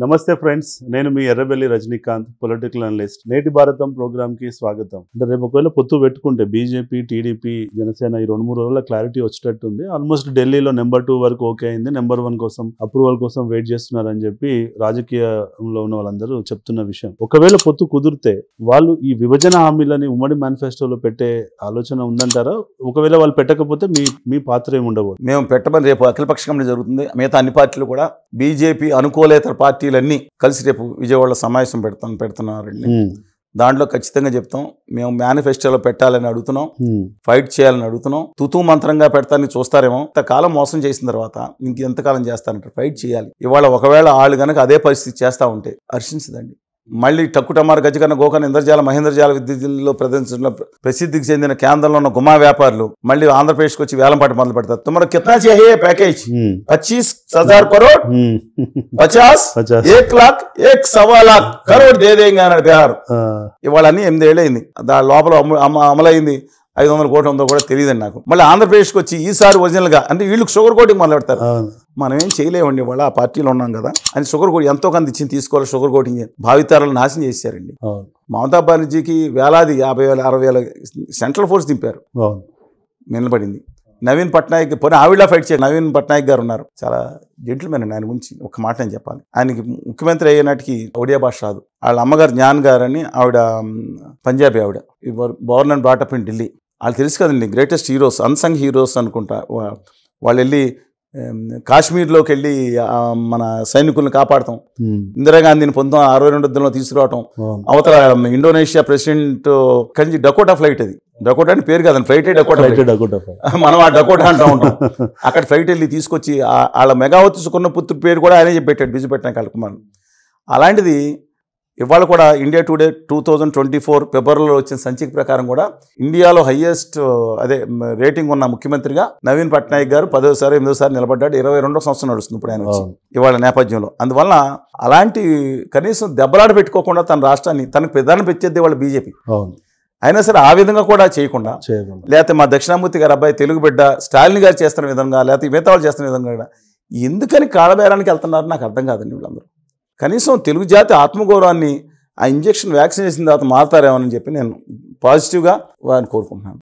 నమస్తే ఫ్రెండ్స్, నేను మీ Errabelli Rajinikanth, political analyst. నేటి భారతం ప్రోగ్రామ్కి స్వాగతం. అంటే రేపు ఒకవేళ పొత్తు పెట్టుకుంటే బీజేపీ, టీడీపీ, జనసేన ఈ 2-3 రోజుల క్లారిటీ వచ్చేటట్టు ఉంది. ఆల్మోస్ట్ ఢిల్లీలో నెంబర్ 2 వరకు ఓకే అయింది. నెంబర్ 1 కోసం అప్రూవల్ కోసం వెయిట్ చేస్తున్నారని చెప్పి రాజకీయంలో ఉన్న వాళ్ళందరూ చెప్తున్న విషయం. ఒకవేళ పొత్తు కుదిరితే వాళ్ళు ఈ విభజన హామీలని ఉమ్మడి మేనిఫెస్టోలో పెట్టే ఆలోచన ఉందంటారా? ఒకవేళ వాళ్ళు పెట్టకపోతే మీ పాత్ర ఏమి ఉండబోదు? మేము పెట్టమని రేపు అఖిలపక్ష కమిటీ జరుగుతుంది. మిగతా అన్ని పార్టీలు కూడా బీజేపీ అనుకూలేతర పార్టీలన్నీ కలిసి రేపు విజయవాడలో సమావేశం పెడుతున్నారండి. దాంట్లో ఖచ్చితంగా చెప్తాం, మేము మేనిఫెస్టోలో పెట్టాలని అడుగుతున్నాం, ఫైట్ చేయాలని అడుగుతున్నాం. తుతూ మంత్రంగా పెడతానని చూస్తారేమో. ఇంతకాలం మోసం చేసిన తర్వాత ఇంకెంతకాలం చేస్తారంటారు? ఫైట్ చేయాలి. ఇవాళ ఒకవేళ వాళ్ళు కనుక అదే పరిస్థితి చేస్తూ ఉంటే హర్షించదండి. మళ్ళీ టక్కుటమారు గజకన్న గోకన్న ఇంద్రజాల మహేంద్రజాల విద్యుత్లో ప్రసిద్ధికి చెందిన కేంద్రంలో ఉన్న గుమా వ్యాపారులు మళ్ళీ ఆంధ్రప్రదేశ్కి వచ్చి వేలంపాట మొదలు పెడతారు. తుమ్మారు కిतना चाहिए पैकेज 25,000 करोड़ 50 1 लाख 1.25 करोड़ दे देंगे అన్నాడు బీహార్. ఇవాళ అన్ని 8 ఏళ్ళు అయింది. దాని లోపల అమలైంది 500 కోట్లు ఉందో కూడా తెలియదండి నాకు. మళ్ళీ ఆంధ్రప్రదేశ్కి వచ్చి ఈసారి ఒరిజినల్గా అంటే వీళ్ళకి షుగర్ కోటింగ్ మొదలు పెడతారు. మనం ఏం చేయలేమండి, వాళ్ళ ఆ పార్టీలో ఉన్నాం కదా అని షుగర్ కోటింగ్ ఎంతో కొంత ఇచ్చింది తీసుకోవాలి. షుగర్ కోటింగ్ భావితరాలను నాశనం చేశారండి. మమతా బెనర్జీకి వేలాది 50,000 60,000 సెంట్రల్ ఫోర్స్ దింపారు, నిలబడింది. నవీన్ పట్నాయక్ పోనీ ఆవిడ ఫైట్ చేయాలి. నవీన్ పట్నాయక్ గారు ఉన్నారు, చాలా జెంటిల్మెన్ అండి. ఆయన గురించి ఒక మాట నేను చెప్పాలి. ఆయనకి ముఖ్యమంత్రి అయ్యేనాటికి ఒడియా భాష రాదు. వాళ్ళ అమ్మగారు జ్ఞాన్ గారు అని ఆవిడ పంజాబీ, ఆవిడ Born and brought up in Delhi. వాళ్ళు తెలుసు కదండి, గ్రేటెస్ట్ హీరోస్, అన్సంగ్ హీరోస్ అనుకుంటా. వాళ్ళు వెళ్ళి కాశ్మీర్లోకి వెళ్ళి మన సైనికులను కాపాడతాం, ఇందిరాగాంధీని 1962లో తీసుకురావటం, అవతల Indonesia president Kanchi Dakota flight, అది డకోటా అని పేరు కాదండి, ఫ్లైటే డకోటా, మనం ఆ డకోటా అంటూ ఉంటాం. అక్కడ ఫ్లైట్ వెళ్ళి తీసుకొచ్చి వాళ్ళ మెగావతి సుకర్ణ పుత్రుడి పేరు కూడా ఆయనే చెప్పెట్టాడు, బిజు పెట్టిన కలకుమార్. అలాంటిది ఇవాళ కూడా ఇండియా టుడే 2024 ఫిబ్రవరిలో వచ్చిన సంచిక ప్రకారం కూడా ఇండియాలో హైయెస్ట్ రేటింగ్ ఉన్న ముఖ్యమంత్రిగా నవీన్ పట్నాయక్ గారు 10వ 8వ నిలబడ్డాడు. 22వ సంవత్సరం నడుస్తుంది ఇప్పుడు ఆయన వచ్చి ఇవాళ నేపథ్యంలో. అందువల్ల అలాంటి కనీసం దెబ్బలాట పెట్టుకోకుండా తన రాష్ట్రాన్ని తనకు ప్రధాని పెట్టేది వాళ్ళ బీజేపీ. అయినా సరే ఆ విధంగా కూడా చేయకుండా, లేకపోతే మా దక్షిణామూర్తి గారు అబ్బాయి తెలుగు బిడ్డ స్టాలిన్ గారు చేస్తున్న విధంగా, లేకపోతే మిగతా వాళ్ళు చేస్తున్న విధంగా ఎందుకని కాళ్ళబేరానికి వెళ్తున్నారు నాకు అర్థం కాదండి. వీళ్ళందరూ కనీసం తెలుగు జాతి ఆత్మగౌరవాన్ని ఆ ఇంజెక్షన్ వ్యాక్సిన్ వేసిన తర్వాత మారుతారేమోనని చెప్పి నేను పాజిటివ్గా వారిని కోరుకుంటున్నాను.